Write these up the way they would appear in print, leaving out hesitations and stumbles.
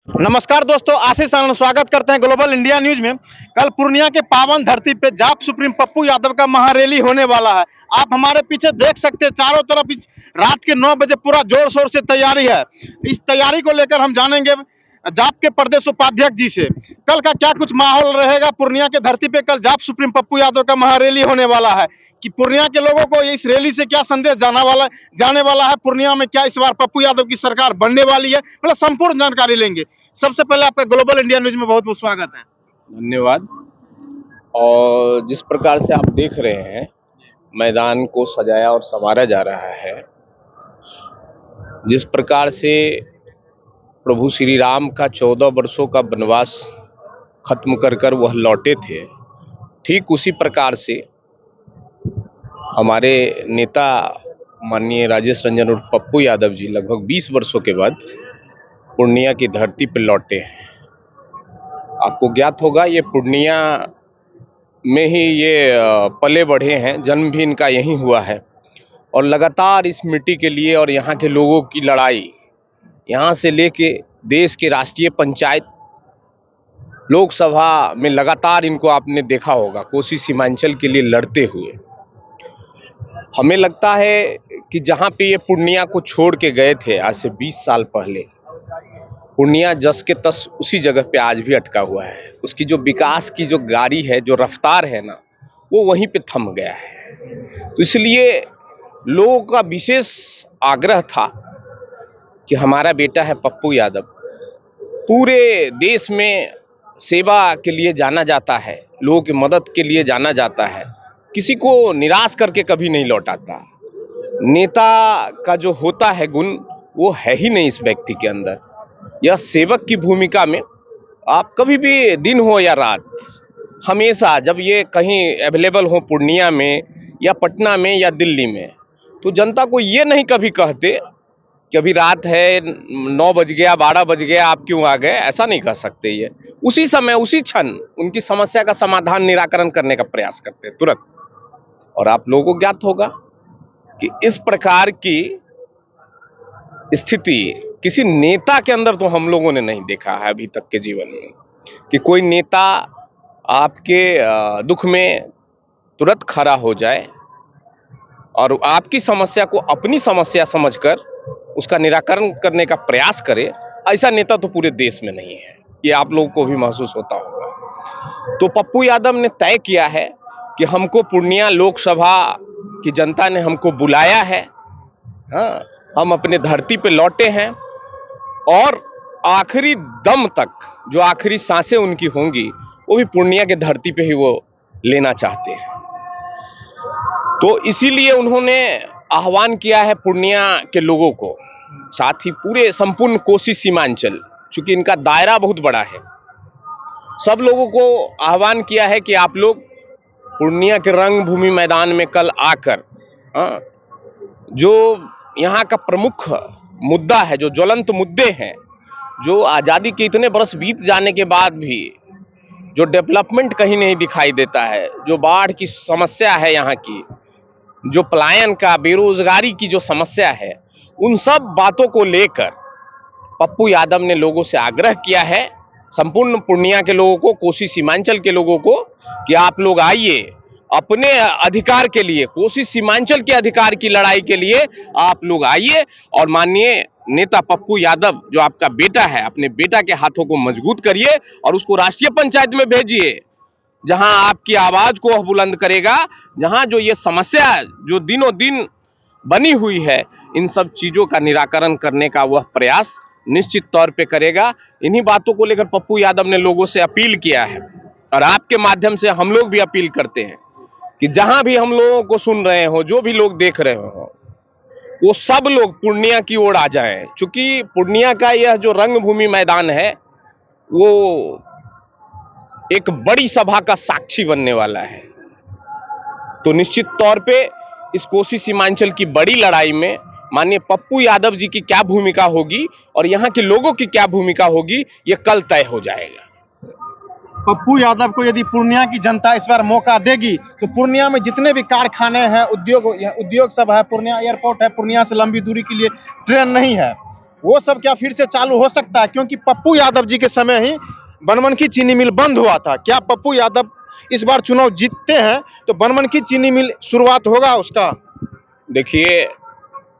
नमस्कार दोस्तों, आशीष आनंद स्वागत करते हैं ग्लोबल इंडिया न्यूज में। कल पूर्णिया के पावन धरती पे जाप सुप्रीम पप्पू यादव का महारैली होने वाला है। आप हमारे पीछे देख सकते हैं, चारों तरफ इस रात के 9 बजे पूरा जोर शोर से तैयारी है। इस तैयारी को लेकर हम जानेंगे जाप के प्रदेश उपाध्यक्ष जी से, कल का क्या कुछ माहौल रहेगा पूर्णिया के धरती पे। कल जाप सुप्रीम पप्पू यादव का महारैली होने वाला है कि पूर्णिया के लोगों को इस रैली से क्या संदेश जाने वाला है, पूर्णिया में क्या इस बार पप्पू यादव की सरकार बनने वाली है, मतलब संपूर्ण जानकारी लेंगे। सबसे पहले आपका ग्लोबल इंडिया न्यूज में बहुत बहुत स्वागत है। धन्यवाद। और जिस प्रकार से आप देख रहे हैं, मैदान को सजाया और संवारा जा रहा है, जिस प्रकार से प्रभु श्री राम का 14 वर्षों का वनवास खत्म कर वह लौटे थे, ठीक उसी प्रकार से हमारे नेता माननीय राजेश रंजन और पप्पू यादव जी लगभग 20 वर्षों के बाद पूर्णिया की धरती पर लौटे हैं। आपको ज्ञात होगा, ये पूर्णिया में ही ये पले बढ़े हैं, जन्म भी इनका यहीं हुआ है और लगातार इस मिट्टी के लिए और यहाँ के लोगों की लड़ाई, यहाँ से लेके देश के राष्ट्रीय पंचायत लोकसभा में लगातार इनको आपने देखा होगा कोसी सीमांचल के लिए लड़ते हुए। हमें लगता है कि जहाँ पे ये पूर्णिया को छोड़ के गए थे आज से 20 साल पहले, पूर्णिया जस के तस उसी जगह पे आज भी अटका हुआ है। उसकी जो विकास की जो गाड़ी है, जो रफ्तार है ना, वो वहीं पे थम गया है। तो इसलिए लोगों का विशेष आग्रह था कि हमारा बेटा है पप्पू यादव, पूरे देश में सेवा के लिए जाना जाता है, लोगों की मदद के लिए जाना जाता है, किसी को निराश करके कभी नहीं लौटाता। नेता का जो होता है गुण, वो है ही नहीं इस व्यक्ति के अंदर। यह सेवक की भूमिका में आप कभी भी दिन हो या रात, हमेशा जब ये कहीं अवेलेबल हो पूर्णिया में या पटना में या दिल्ली में, तो जनता को ये नहीं कभी कहते कि अभी रात है, 9 बज गया, 12 बज गया, आप क्यों आ गए, ऐसा नहीं कह सकते। ये उसी समय उसी क्षण उनकी समस्या का समाधान निराकरण करने का प्रयास करते तुरंत। और आप लोगों को ज्ञात होगा कि इस प्रकार की स्थिति किसी नेता के अंदर तो हम लोगों ने नहीं देखा है अभी तक के जीवन में, कि कोई नेता आपके दुख में तुरंत खड़ा हो जाए और आपकी समस्या को अपनी समस्या समझकर उसका निराकरण करने का प्रयास करे। ऐसा नेता तो पूरे देश में नहीं है, ये आप लोगों को भी महसूस होता होगा। तो पप्पू यादव ने तय किया है कि हमको पूर्णिया लोकसभा की जनता ने हमको बुलाया है, हाँ, हम अपने धरती पे लौटे हैं और आखिरी दम तक जो आखिरी सांसें उनकी होंगी वो भी पूर्णिया के धरती पे ही वो लेना चाहते हैं। तो इसीलिए उन्होंने आह्वान किया है पूर्णिया के लोगों को, साथ ही पूरे संपूर्ण कोसी सीमांचल, चूंकि इनका दायरा बहुत बड़ा है, सब लोगों को आह्वान किया है कि आप लोग पूर्णिया के रंगभूमि मैदान में कल आकर जो यहाँ का प्रमुख मुद्दा है, जो ज्वलंत मुद्दे हैं, जो आज़ादी के इतने बरस बीत जाने के बाद भी जो डेवलपमेंट कहीं नहीं दिखाई देता है, जो बाढ़ की समस्या है यहाँ की, जो पलायन का, बेरोजगारी की जो समस्या है, उन सब बातों को लेकर पप्पू यादव ने लोगों से आग्रह किया है, संपूर्ण पूर्णिया के लोगों को, कोसी सीमांचल के लोगों को, कि आप लोग आइए अपने अधिकार के लिए, कोसी सीमांचल के अधिकार की लड़ाई के लिए आप लोग आइए और माननीय नेता पप्पू यादव जो आपका बेटा है, अपने बेटा के हाथों को मजबूत करिए और उसको राष्ट्रीय पंचायत में भेजिए, जहां आपकी आवाज को बुलंद करेगा, जहां जो ये समस्या जो दिनों दिन बनी हुई है, इन सब चीजों का निराकरण करने का वह प्रयास निश्चित तौर पे करेगा। इन्हीं बातों को लेकर पप्पू यादव ने लोगों से अपील किया है और आपके माध्यम से हम लोग भी अपील करते हैं कि जहां भी हम लोगों को सुन रहे हो, जो भी लोग देख रहे हो, वो सब लोग पूर्णिया की ओर आ जाएं। चूंकि पूर्णिया का यह जो रंगभूमि मैदान है, वो एक बड़ी सभा का साक्षी बनने वाला है। तो निश्चित तौर पे इस कोसी सीमांचल की बड़ी लड़ाई में माननीय पप्पू यादव जी की क्या भूमिका होगी और यहाँ के लोगों की क्या भूमिका होगी, ये कल तय हो जाएगा। पप्पू यादव को यदि पूर्णिया की जनता इस बार मौका देगी तो पूर्णिया में जितने भी कारखाने हैं, उद्योग सब है, पूर्णिया एयरपोर्ट है, पूर्णिया से लंबी दूरी के लिए ट्रेन नहीं है, वो सब क्या फिर से चालू हो सकता है? क्योंकि पप्पू यादव जी के समय ही बनमनखी चीनी मिल बंद हुआ था। क्या पप्पू यादव इस बार चुनाव जीतते हैं तो बनमनखी चीनी मिल शुरुआत होगा उसका? देखिए,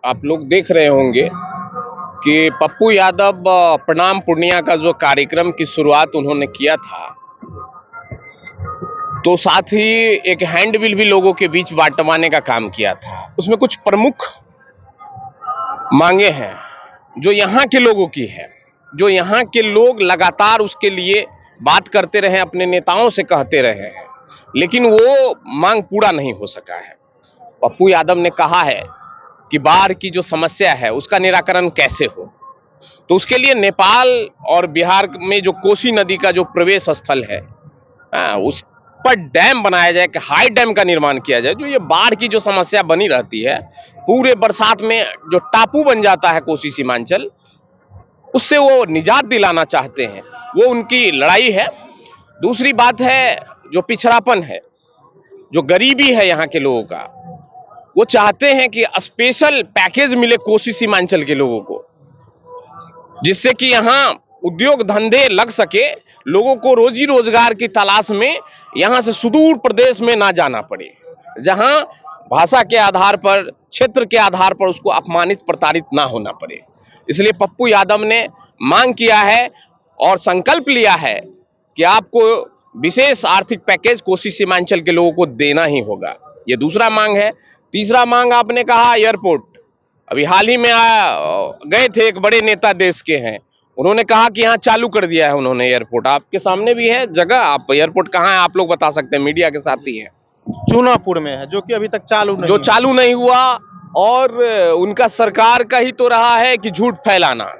आप लोग देख रहे होंगे कि पप्पू यादव प्रणाम पूर्णिया का जो कार्यक्रम की शुरुआत उन्होंने किया था, तो साथ ही एक हैंडबिल भी लोगों के बीच बांटवाने का काम किया था। उसमें कुछ प्रमुख मांगे हैं जो यहाँ के लोगों की है, जो यहाँ के लोग लगातार उसके लिए बात करते रहे, अपने नेताओं से कहते रहे हैं, लेकिन वो मांग पूरा नहीं हो सका है। पप्पू यादव ने कहा है कि बाढ़ की जो समस्या है उसका निराकरण कैसे हो, तो उसके लिए नेपाल और बिहार में जो कोसी नदी का जो प्रवेश स्थल है, उस पर डैम बनाया जाए, कि हाई डैम का निर्माण किया जाए। जो ये बाढ़ की जो समस्या बनी रहती है, पूरे बरसात में जो टापू बन जाता है कोसी सीमांचल, उससे वो निजात दिलाना चाहते हैं, वो उनकी लड़ाई है। दूसरी बात है जो पिछड़ापन है, जो गरीबी है यहाँ के लोगों का, वो चाहते हैं कि स्पेशल पैकेज मिले कोसी सीमांचल के लोगों को, जिससे कि यहाँ उद्योग धंधे लग सके, लोगों को रोजी रोजगार की तलाश में यहाँ से सुदूर प्रदेश में ना जाना पड़े, जहाँ भाषा के आधार पर, क्षेत्र के आधार पर उसको अपमानित प्रताड़ित ना होना पड़े। इसलिए पप्पू यादव ने मांग किया है और संकल्प लिया है कि आपको विशेष आर्थिक पैकेज कोसी सीमांचल के लोगों को देना ही होगा। ये दूसरा मांग है। तीसरा मांग आपने कहा एयरपोर्ट। अभी हाल ही में गए थे, एक बड़े नेता देश के हैं, उन्होंने कहा कि यहाँ चालू कर दिया है उन्होंने एयरपोर्ट। आपके सामने भी है जगह, आप एयरपोर्ट कहाँ है आप लोग बता सकते हैं, मीडिया के साथ ही है। चूनापुर में है, जो कि अभी तक चालू नहीं हुआ, और उनका सरकार का ही तो रहा है कि झूठ फैलाना,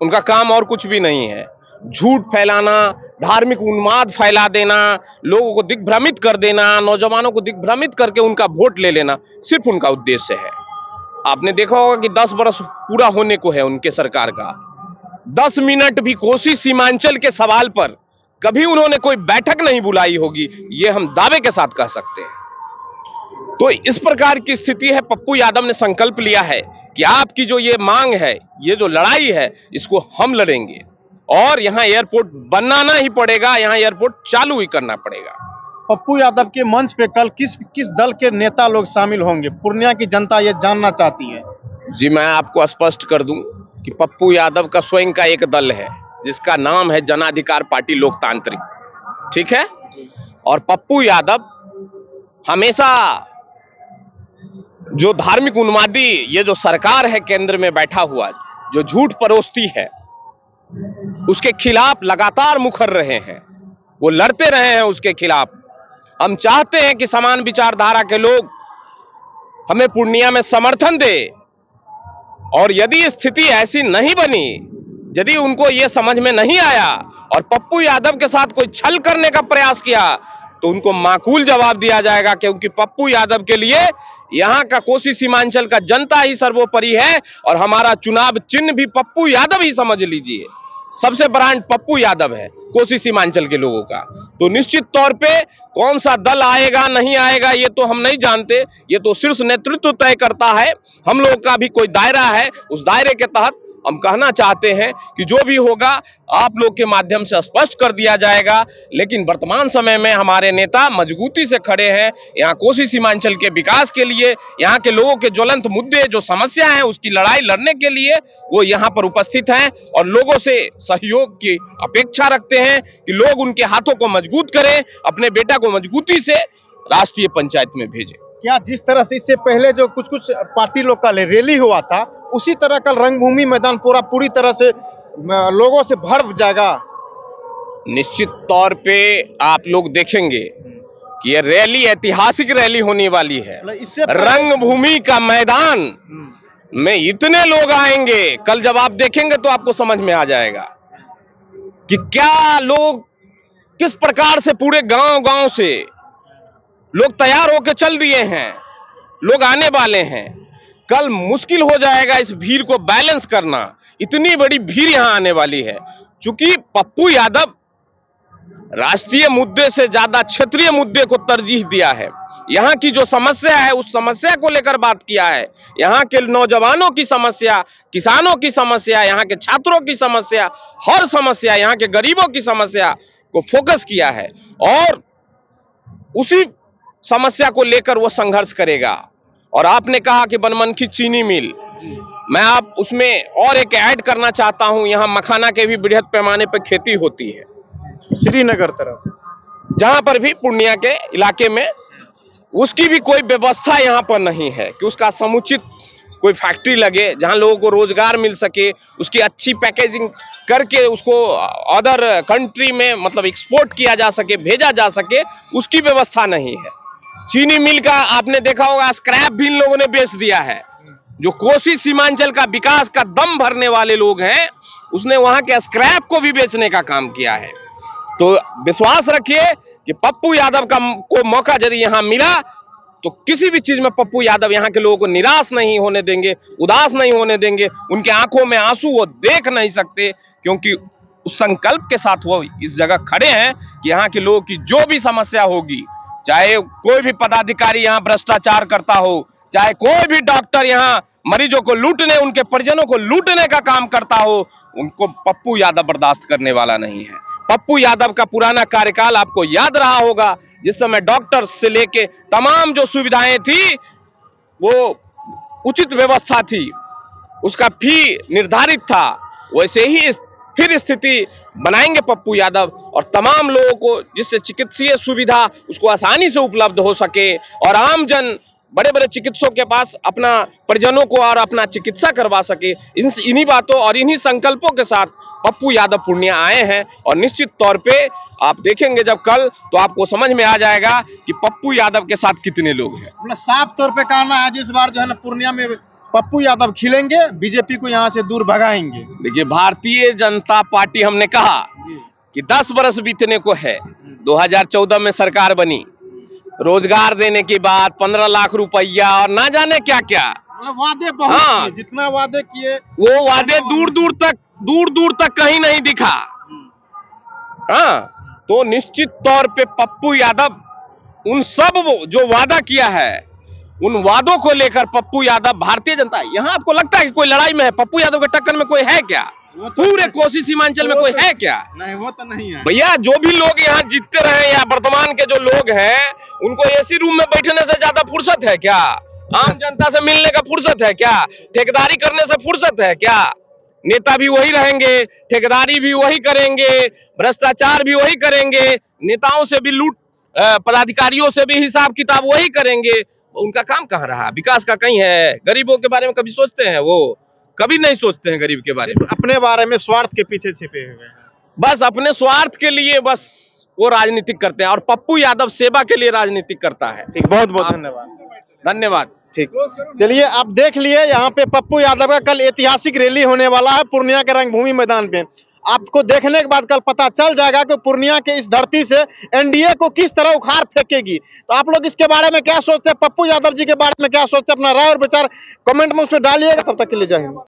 उनका काम और कुछ भी नहीं है। झूठ फैलाना, धार्मिक उन्माद फैला देना, लोगों को दिग्भ्रमित कर देना, नौजवानों को दिग्भ्रमित करके उनका वोट ले लेना, सिर्फ उनका उद्देश्य है। आपने देखा होगा कि 10 बरस पूरा होने को है उनके सरकार का, 10 मिनट भी कोसी सीमांचल के सवाल पर कभी उन्होंने कोई बैठक नहीं बुलाई होगी, ये हम दावे के साथ कह सकते हैं। तो इस प्रकार की स्थिति है। पप्पू यादव ने संकल्प लिया है कि आपकी जो ये मांग है, ये जो लड़ाई है, इसको हम लड़ेंगे, और यहाँ एयरपोर्ट बनाना ही पड़ेगा, यहाँ एयरपोर्ट चालू ही करना पड़ेगा। पप्पू यादव के मंच पे कल किस किस दल के नेता लोग शामिल होंगे, पूर्णिया की जनता ये जानना चाहती है। जी, मैं आपको स्पष्ट कर दूं कि पप्पू यादव का स्वयं का एक दल है, जिसका नाम है जन अधिकार पार्टी लोकतांत्रिक, ठीक है। और पप्पू यादव हमेशा जो धार्मिक उन्मादी ये जो सरकार है केंद्र में बैठा हुआ, जो झूठ परोसती है, उसके खिलाफ लगातार मुखर रहे हैं, वो लड़ते रहे हैं उसके खिलाफ। हम चाहते हैं कि समान विचारधारा के लोग हमें पूर्णिया में समर्थन दे, और यदि स्थिति ऐसी नहीं बनी, यदि उनको ये समझ में नहीं आया और पप्पू यादव के साथ कोई छल करने का प्रयास किया, तो उनको माकूल जवाब दिया जाएगा, क्योंकि पप्पू यादव के लिए यहाँ का कोसी सीमांचल का जनता ही सर्वोपरि है, और हमारा चुनाव चिन्ह भी पप्पू यादव ही समझ लीजिए। सबसे ब्रांड पप्पू यादव है कोसी सीमांचल के लोगों का। तो निश्चित तौर पे कौन सा दल आएगा नहीं आएगा ये तो हम नहीं जानते, ये तो शीर्ष नेतृत्व तय करता है। हम लोग का भी कोई दायरा है, उस दायरे के तहत हम कहना चाहते हैं कि जो भी होगा आप लोग के माध्यम से स्पष्ट कर दिया जाएगा। लेकिन वर्तमान समय में हमारे नेता मजबूती से खड़े हैं यहाँ कोसी सीमांचल के विकास के लिए, यहाँ के लोगों के ज्वलंत मुद्दे जो समस्या है उसकी लड़ाई लड़ने के लिए वो यहाँ पर उपस्थित हैं, और लोगों से सहयोग की अपेक्षा रखते हैं कि लोग उनके हाथों को मजबूत करें, अपने बेटा को मजबूती से राष्ट्रीय पंचायत में भेजें। क्या जिस तरह से इससे पहले जो कुछ कुछ पार्टी लोग का रैली हुआ था, उसी तरह कल रंगभूमि मैदान पूरी तरह से लोगों से भर जाएगा? निश्चित तौर पे आप लोग देखेंगे कि यह रैली ऐतिहासिक रैली होने वाली है। इससे रंगभूमि का मैदान में इतने लोग आएंगे, कल जब आप देखेंगे तो आपको समझ में आ जाएगा कि क्या लोग किस प्रकार से पूरे गांव से लोग तैयार होकर चल दिए हैं, लोग आने वाले हैं। कल मुश्किल हो जाएगा इस भीड़ को बैलेंस करना, इतनी बड़ी भीड़ यहां आने वाली है। चूंकि पप्पू यादव राष्ट्रीय मुद्दे से ज्यादा क्षेत्रीय मुद्दे को तरजीह दिया है, यहाँ की जो समस्या है उस समस्या को लेकर बात किया है। यहाँ के नौजवानों की समस्या, किसानों की समस्या, यहाँ के छात्रों की समस्या, हर समस्या, यहाँ के गरीबों की समस्या को फोकस किया है और उसी समस्या को लेकर वो संघर्ष करेगा। और आपने कहा कि बनमनखी चीनी मिल, मैं आप उसमें और एक ऐड करना चाहता हूं, यहाँ मखाना के भी बृहद पैमाने पर खेती होती है श्रीनगर तरफ, जहां पर भी पूर्णिया के इलाके में, उसकी भी कोई व्यवस्था यहाँ पर नहीं है कि उसका समुचित कोई फैक्ट्री लगे जहां लोगों को रोजगार मिल सके, उसकी अच्छी पैकेजिंग करके उसको अदर कंट्री में मतलब एक्सपोर्ट किया जा सके, भेजा जा सके, उसकी व्यवस्था नहीं है। चीनी मिल का आपने देखा होगा स्क्रैप भी इन लोगों ने बेच दिया है। जो कोसी सीमांचल का विकास का दम भरने वाले लोग हैं, उसने वहां के स्क्रैप को भी बेचने का काम किया है। तो विश्वास रखिए कि पप्पू यादव को मौका यदि यहां मिला तो किसी भी चीज में पप्पू यादव यहाँ के लोगों को निराश नहीं होने देंगे, उदास नहीं होने देंगे। उनके आंखों में आंसू वो देख नहीं सकते, क्योंकि उस संकल्प के साथ वो इस जगह खड़े हैं कि यहाँ के लोगों की जो भी समस्या होगी, चाहे कोई भी पदाधिकारी यहाँ भ्रष्टाचार करता हो, चाहे कोई भी डॉक्टर यहाँ मरीजों को लूटने, उनके परिजनों को लूटने का काम करता हो, उनको पप्पू यादव बर्दाश्त करने वाला नहीं है। पप्पू यादव का पुराना कार्यकाल आपको याद रहा होगा, जिस समय डॉक्टर से लेके तमाम जो सुविधाएं थी वो उचित व्यवस्था थी, उसका फी निर्धारित था। वैसे ही फिर स्थिति बनाएंगे पप्पू यादव और तमाम लोगों को जिससे चिकित्सीय सुविधा उसको आसानी से उपलब्ध हो सके और आमजन बड़े बड़े चिकित्सकों के पास अपना परिजनों को और अपना चिकित्सा करवा सके। इन्हीं बातों और इन्हीं संकल्पों के साथ पप्पू यादव पूर्णिया आए हैं और निश्चित तौर पे आप देखेंगे जब कल तो आपको समझ में आ जाएगा कि पप्पू यादव के साथ कितने लोग हैं। मतलब साफ तौर पे कहना है इस बार जो है ना पूर्णिया में पप्पू यादव खिलेंगे, बीजेपी को यहाँ से दूर भगाएंगे। देखिए, भारतीय जनता पार्टी हमने कहा कि 10 बरस बीतने को है, 2014 में सरकार बनी, रोजगार देने की बात, 15 लाख रुपया और ना जाने क्या क्या वादे बहुत किए, जितना वादे किए वो वादे दूर दूर तक कहीं नहीं दिखा। हाँ, तो निश्चित तौर पे पप्पू यादव उन सब जो वादा किया है, उन वादों को लेकर पप्पू यादव भारतीय जनता, यहाँ आपको लगता है कि कोई लड़ाई में है? पप्पू यादव के टक्कर में कोई है क्या? पूरे कोसी सीमांचल में कोई है क्या? नहीं, वो तो नहीं है भैया। जो भी लोग यहाँ जीतते रहे या वर्तमान के जो लोग हैं, उनको एसी रूम में बैठने से ज्यादा फुर्सत है क्या? आम जनता से मिलने का फुर्सत है क्या? ठेकेदारी करने से फुर्सत है क्या? नेता भी वही रहेंगे, ठेकेदारी भी वही करेंगे, भ्रष्टाचार भी वही करेंगे, नेताओं से भी लूट, पदाधिकारियों से भी हिसाब किताब वही करेंगे। उनका काम कहाँ रहा? विकास का कहीं है? गरीबों के बारे में कभी सोचते हैं? वो कभी नहीं सोचते हैं गरीब के बारे में। अपने बारे में स्वार्थ के पीछे छिपे हुए हैं, बस अपने स्वार्थ के लिए बस वो राजनीतिक करते हैं और पप्पू यादव सेवा के लिए राजनीतिक करता है। ठीक, बहुत बहुत धन्यवाद। धन्यवाद। ठीक, चलिए आप देख लिए यहाँ पे पप्पू यादव का कल ऐतिहासिक रैली होने वाला है पूर्णिया के रंगभूमि मैदान पे। आपको देखने के बाद कल पता चल जाएगा कि पूर्णिया के इस धरती से एनडीए को किस तरह उखाड़ फेंकेगी। तो आप लोग इसके बारे में क्या सोचते हैं, पप्पू यादव जी के बारे में क्या सोचते हैं, अपना राय और विचार कमेंट में उसमें डालिएगा। तब तक के लिए जय हिंद।